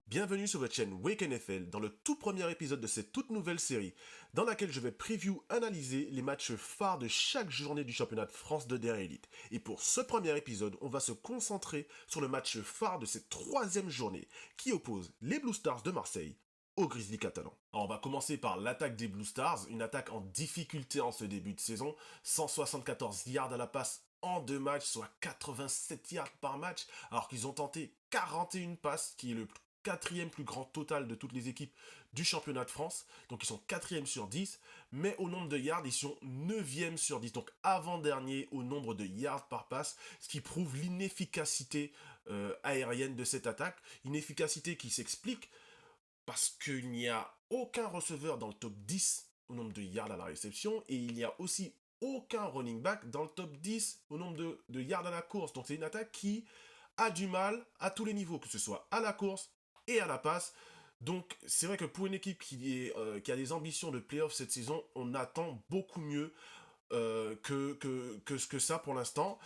Bienvenue sur votre chaîne Wake NFL dans le tout premier épisode de cette toute nouvelle série dans laquelle je vais analyser les matchs phares de chaque journée du championnat de France de DR Elite. Et pour ce premier épisode, on va se concentrer sur le match phare de cette troisième journée qui oppose les Blue Stars de Marseille aux Grizzlies catalans. Alors on va commencer par l'attaque des Blue Stars, une attaque en difficulté en ce début de saison, 174 yards à la passe en deux matchs, soit 87 yards par match, alors qu'ils ont tenté 41 passes, qui est le quatrième plus grand total de toutes les équipes du championnat de France. Donc ils sont quatrième sur 10, mais au nombre de yards, ils sont 9e sur 10, donc avant-dernier au nombre de yards par passe, ce qui prouve l'inefficacité aérienne de cette attaque, une efficacité qui s'explique parce qu'il n'y a aucun receveur dans le top 10 au nombre de yards à la réception, et il n'y a aussi aucun running back dans le top 10 au nombre de yards à la course. Donc c'est une attaque qui a du mal à tous les niveaux, que ce soit à la course et à la passe. Donc c'est vrai que pour une équipe qui a des ambitions de playoff cette saison, on attend beaucoup mieux que ça pour l'instant.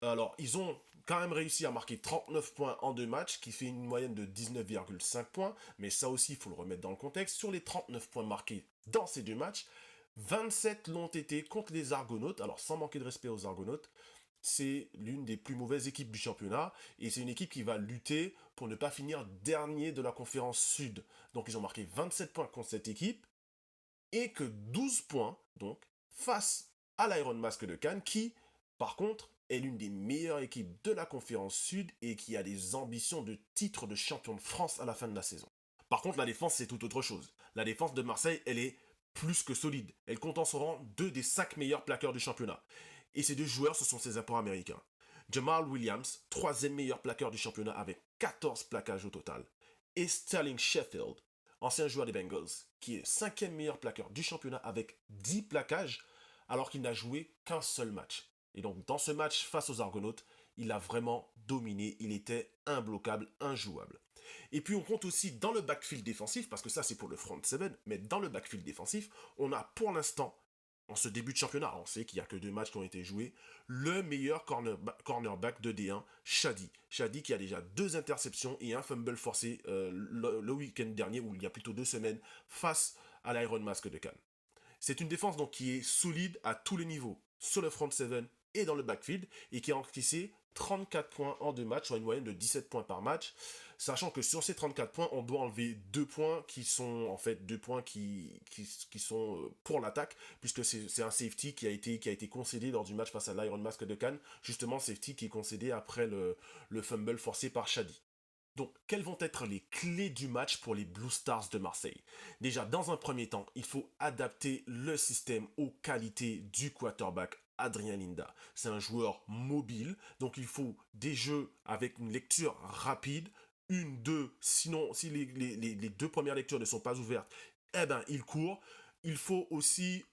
Alors, ils ont quand même réussi à marquer 39 points en deux matchs, qui fait une moyenne de 19,5 points, mais ça aussi, il faut le remettre dans le contexte. Sur les 39 points marqués dans ces deux matchs, 27 l'ont été contre les Argonautes. Alors, sans manquer de respect aux Argonautes, c'est l'une des plus mauvaises équipes du championnat, et c'est une équipe qui va lutter pour ne pas finir dernier de la conférence sud. Donc, ils ont marqué 27 points contre cette équipe, et que 12 points, donc, face à l'Iron Mask de Cannes, qui, par contre, est l'une des meilleures équipes de la conférence sud et qui a des ambitions de titre de champion de France à la fin de la saison. Par contre, la défense, c'est tout autre chose. La défense de Marseille, elle est plus que solide. Elle compte en son rang 2 des 5 meilleurs plaqueurs du championnat. Et ces deux joueurs, ce sont ses apports américains. Jamal Williams, troisième meilleur plaqueur du championnat avec 14 plaquages au total. Et Sterling Sheffield, ancien joueur des Bengals, qui est cinquième meilleur plaqueur du championnat avec 10 plaquages, alors qu'il n'a joué qu'un seul match. Et donc, dans ce match face aux Argonautes, il a vraiment dominé. Il était imbloquable, injouable. Et puis, on compte aussi dans le backfield défensif, parce que ça, c'est pour le front seven, mais dans le backfield défensif, on a pour l'instant, en ce début de championnat, on sait qu'il n'y a que 2 matchs qui ont été joués, le meilleur cornerback de D1, Shady. Shady qui a déjà 2 interceptions et un fumble forcé le week-end dernier, ou il y a plutôt 2 semaines, face à l'Iron Mask de Cannes. C'est une défense donc qui est solide à tous les niveaux, sur le front seven et dans le backfield, et qui a encaissé 34 points en 2 matchs, soit une moyenne de 17 points par match, sachant que sur ces 34 points, on doit enlever 2 points qui sont en fait 2 points qui sont pour l'attaque, puisque c'est un safety qui a été concédé lors du match face à l'Iron Mask de Cannes, justement safety qui est concédé après le fumble forcé par Shady. Donc, quelles vont être les clés du match pour les Blue Stars de Marseille? Déjà, dans un premier temps, il faut adapter le système aux qualités du quarterback Adrien Linda. C'est un joueur mobile, donc il faut des jeux avec une lecture rapide, une, deux, sinon, si les 2 premières lectures ne sont pas ouvertes, eh ben, il court. Il faut aussi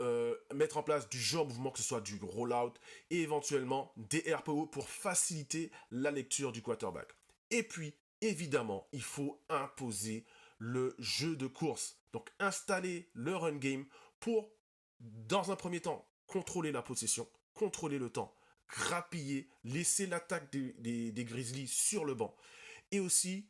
mettre en place du jeu en mouvement, que ce soit du rollout et éventuellement des RPO pour faciliter la lecture du quarterback. Et puis, évidemment, il faut imposer le jeu de course. Donc, installer le run game pour, dans un premier temps, contrôler la possession, contrôler le temps, grappiller, laisser l'attaque des Grizzlies sur le banc. Et aussi,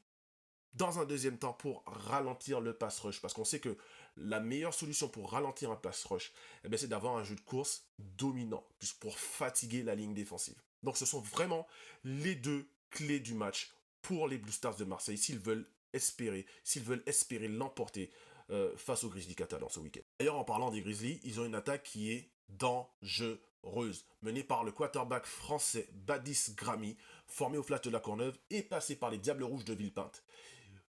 dans un deuxième temps, pour ralentir le pass rush. Parce qu'on sait que la meilleure solution pour ralentir un pass rush, eh bien, c'est d'avoir un jeu de course dominant, juste pour fatiguer la ligne défensive. Donc, ce sont vraiment les 2 clés du match pour les Blue Stars de Marseille s'ils veulent espérer l'emporter face aux Grizzlies catalans ce week-end. D'ailleurs, en parlant des Grizzlies, ils ont une attaque qui est dangereuse, menée par le quarterback français Badis Gramy, formé au Flash de la Courneuve et passé par les Diables Rouges de Villepinte.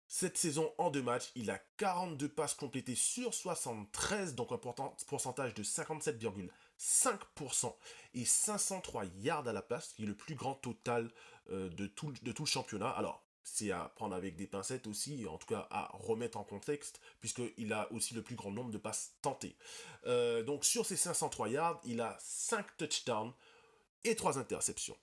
Cette saison, en 2 matchs, il a 42 passes complétées sur 73, donc un pourcentage de 57,5% et 503 yards à la passe, qui est le plus grand total de tout le championnat. Alors, c'est à prendre avec des pincettes aussi, en tout cas à remettre en contexte, puisqu'il a aussi le plus grand nombre de passes tentées. Donc sur ces 503 yards, il a 5 touchdowns et 3 interceptions.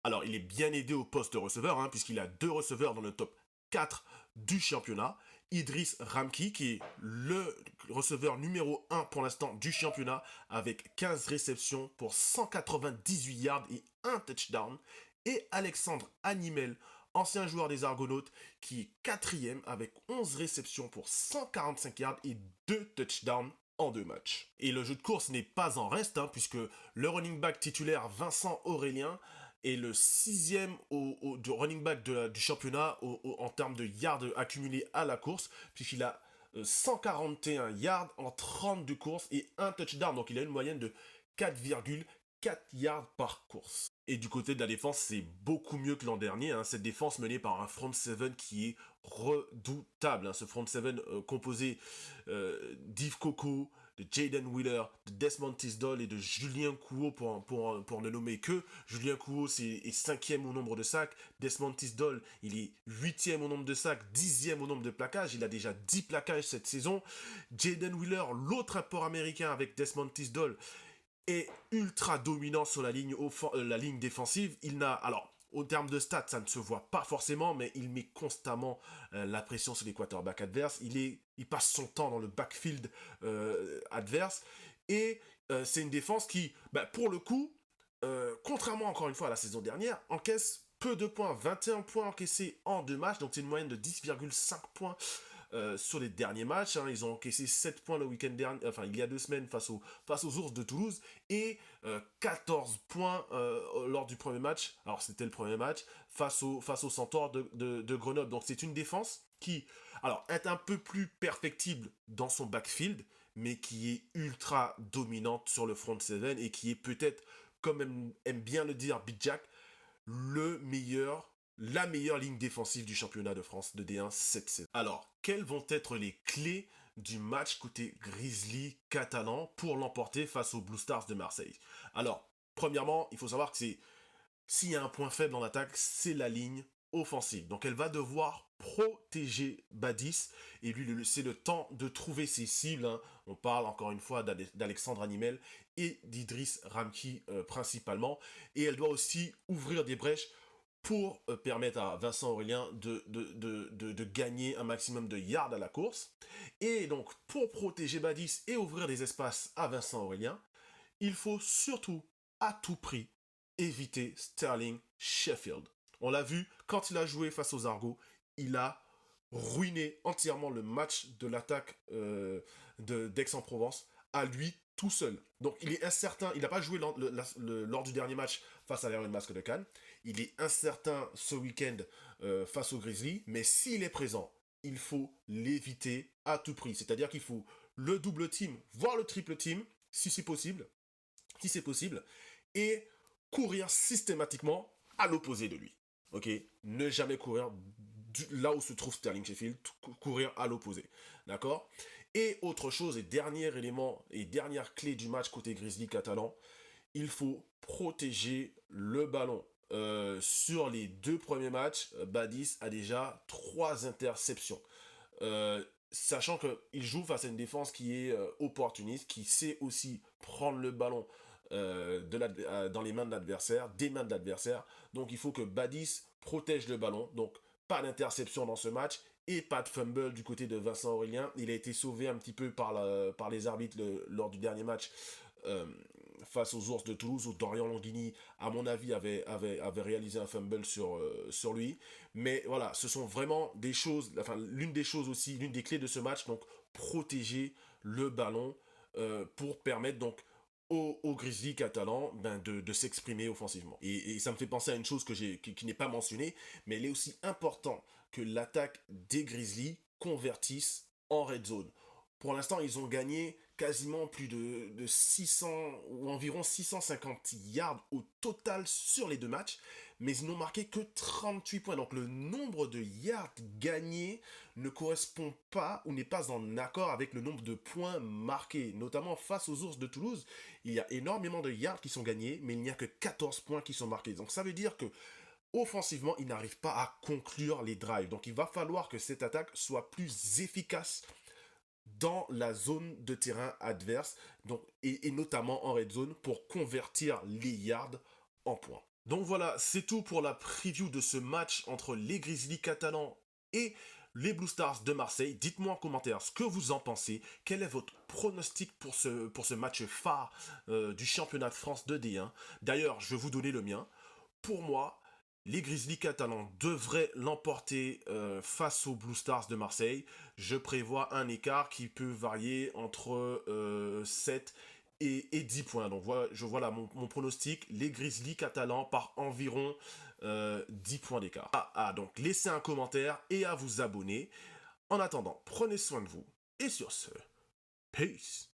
Alors, il est bien aidé au poste de receveur, puisqu'il a 2 receveurs dans le top 4 du championnat. Idriss Ramki, qui est le receveur numéro 1 pour l'instant du championnat, avec 15 réceptions pour 198 yards et 1 touchdown. Et Alexandre Animel, ancien joueur des Argonautes, qui est quatrième avec 11 réceptions pour 145 yards et 2 touchdowns en 2 matchs. Et le jeu de course n'est pas en reste, puisque le running back titulaire Vincent Aurélien est le sixième du running back du championnat en termes de yards accumulés à la course, puisqu'il a 141 yards en 32 courses et un touchdown. Donc il a une moyenne de 4,4 yards par course. Et du côté de la défense, c'est beaucoup mieux que l'an dernier. Cette défense menée par un front seven qui est redoutable. Ce front seven composé d'Yves Coco, de Jaden Wheeler, de Desmond Tisdall et de Julien Couo pour ne nommer que. Julien Couo est 5e au nombre de sacs. Desmond Tisdall, il est 8e au nombre de sacs, 10e au nombre de plaquages. Il a déjà 10 plaquages cette saison. Jaden Wheeler, l'autre apport américain avec Desmond Tisdall, est ultra dominant sur la ligne défensive. Il n'a... Alors, au terme de stats, ça ne se voit pas forcément, mais il met constamment la pression sur les quarterbacks adverses. Il passe son temps dans le backfield adverse. Et c'est une défense qui, pour le coup, contrairement encore une fois à la saison dernière, encaisse peu de points. 21 points encaissés en 2 matchs, donc c'est une moyenne de 10,5 points sur les derniers matchs. Ils ont encaissé 7 points le week-end dernier, il y a 2 semaines face aux Ours de Toulouse, et 14 points lors du premier match. Alors c'était le premier match face aux Centaures de Grenoble. Donc c'est une défense qui, alors, est un peu plus perfectible dans son backfield, mais qui est ultra dominante sur le front seven et qui est peut-être, comme aime bien le dire Big Jack, la meilleure ligne défensive du championnat de France de D1 cette saison. Alors, quelles vont être les clés du match côté Grizzly catalan pour l'emporter face aux Blue Stars de Marseille? Alors, premièrement, il faut savoir que s'il y a un point faible en attaque, c'est la ligne offensive. Donc elle va devoir protéger Badis et lui laisser le temps de trouver ses cibles. On parle encore une fois d'Alexandre Animel et d'Idriss Ramki principalement. Et elle doit aussi ouvrir des brèches pour permettre à Vincent Aurélien de gagner un maximum de yards à la course. Et donc, pour protéger Badis et ouvrir des espaces à Vincent Aurélien, il faut surtout, à tout prix, éviter Sterling Sheffield. On l'a vu, quand il a joué face aux Argos, il a ruiné entièrement le match de l'attaque d'Aix-en-Provence à lui tout seul. Donc il est incertain, il n'a pas joué lors du dernier match face à l'Iron Masque de Cannes. Il est incertain ce week-end face aux Grizzlies, mais s'il est présent, il faut l'éviter à tout prix. C'est-à-dire qu'il faut le double team, voire le triple team, si c'est possible, et courir systématiquement à l'opposé de lui. Ok, ne jamais courir là où se trouve Sterling Sheffield, courir à l'opposé. D'accord? Et autre chose, et dernier élément, et dernière clé du match côté Grizzly catalan, il faut protéger le ballon. Sur les 2 premiers matchs, Badis a déjà 3 interceptions. Sachant qu'il joue face à une défense qui est opportuniste, qui sait aussi prendre le ballon dans les mains de l'adversaire, des mains de l'adversaire. Donc il faut que Badis protège le ballon. Donc pas d'interception dans ce match et pas de fumble du côté de Vincent Aurélien. Il a été sauvé un petit peu par les arbitres lors du dernier match face aux Ours de Toulouse, où Dorian Longhini, à mon avis, avait réalisé un fumble sur lui. Mais voilà, ce sont vraiment des choses, l'une des clés de ce match, donc protéger le ballon pour permettre donc aux Grizzlies catalans de s'exprimer offensivement. Et ça me fait penser à une chose qui n'est pas mentionnée, mais il est aussi important que l'attaque des Grizzlies convertisse en red zone. Pour l'instant, ils ont gagné quasiment plus de 600 ou environ 650 yards au total sur les 2 matchs, mais ils n'ont marqué que 38 points. Donc le nombre de yards gagnés ne correspond pas ou n'est pas en accord avec le nombre de points marqués. Notamment face aux Ours de Toulouse, il y a énormément de yards qui sont gagnés, mais il n'y a que 14 points qui sont marqués. Donc ça veut dire que offensivement, ils n'arrivent pas à conclure les drives. Donc il va falloir que cette attaque soit plus efficace dans la zone de terrain adverse, donc, et notamment en red zone, pour convertir les yards en points. Donc voilà, c'est tout pour la preview de ce match entre les Grizzlies catalans et les Blue Stars de Marseille. Dites-moi en commentaire ce que vous en pensez. Quel est votre pronostic pour ce match phare du championnat de France de D1? D'ailleurs, je vais vous donner le mien. Pour moi, Les Grizzlies catalans devraient l'emporter face aux Blue Stars de Marseille. Je prévois un écart qui peut varier entre 7 et 10 points. Donc voilà, je vois là mon pronostic. Les Grizzlies catalans par environ 10 points d'écart. Donc laissez un commentaire et à vous abonner. En attendant, prenez soin de vous. Et sur ce, peace.